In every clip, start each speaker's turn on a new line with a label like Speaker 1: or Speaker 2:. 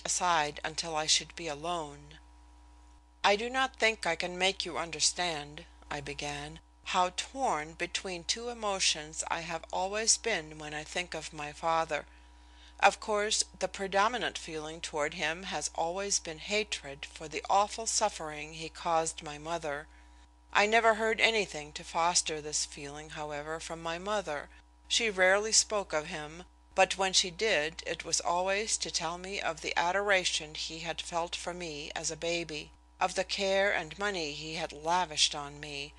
Speaker 1: aside until I should be alone. "I do not think I can make you understand," I began, "how torn between two emotions I have always been when I think of my father. Of course, the predominant feeling toward him has always been hatred for the awful suffering he caused my mother. I never heard anything to foster this feeling, however, from my mother. She rarely spoke of him, but when she did it was always to tell me of the adoration he had felt for me as a baby, of the care and money he had lavished on me.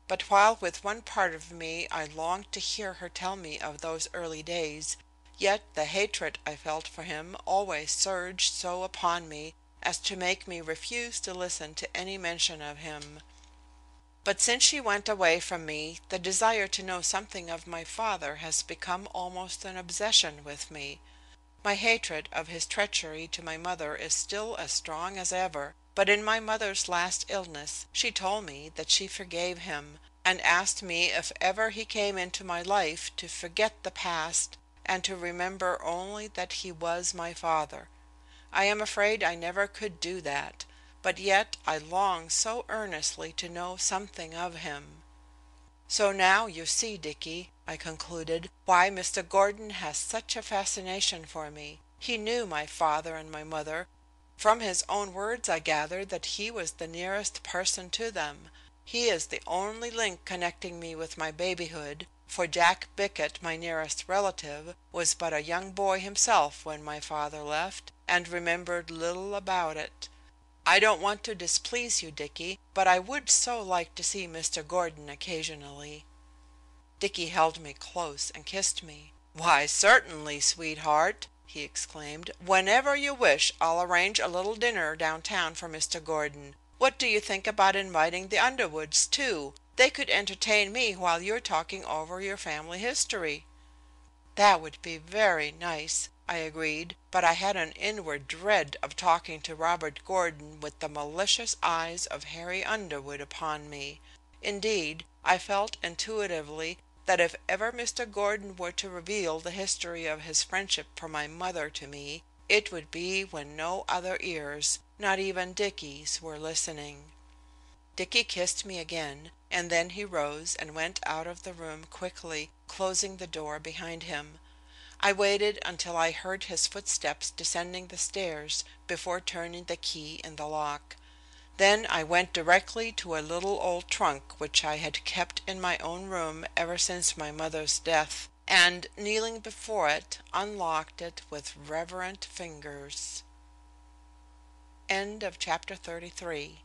Speaker 1: But while with one part of me I longed to hear her tell me of those early days, yet the hatred I felt for him always surged so upon me as to make me refuse to listen to any mention of him. But since she went away from me, the desire to know something of my father has become almost an obsession with me. My hatred of his treachery to my mother is still as strong as ever, but in my mother's last illness she told me that she forgave him, and asked me if ever he came into my life to forget the past and to remember only that he was my father. I am afraid I never could do that, but yet I long so earnestly to know something of him. So now you see, Dicky," I concluded, "why Mr. Gordon has such a fascination for me. He knew my father and my mother. From his own words I gathered that he was the nearest person to them. He is the only link connecting me with my babyhood, for Jack Bickett, my nearest relative, was but a young boy himself when my father left, and remembered little about it. I don't want to displease you, Dicky, but I would so like to see Mr. Gordon occasionally." Dicky held me close and kissed me. "Why, certainly, sweetheart," he exclaimed. "Whenever you wish I'll arrange a little dinner downtown for Mr. Gordon. What do you think about inviting the Underwoods, too? They could entertain me while you're talking over your family history." "That would be very nice," I agreed, but I had an inward dread of talking to Robert Gordon with the malicious eyes of Harry Underwood upon me. Indeed, I felt intuitively that if ever Mr. Gordon were to reveal the history of his friendship for my mother to me, it would be when no other ears, not even Dicky's, were listening. Dicky kissed me again, and then he rose and went out of the room quickly, closing the door behind him. I waited until I heard his footsteps descending the stairs before turning the key in the lock. Then I went directly to a little old trunk which I had kept in my own room ever since my mother's death, and, kneeling before it, unlocked it with reverent fingers. End of chapter 33.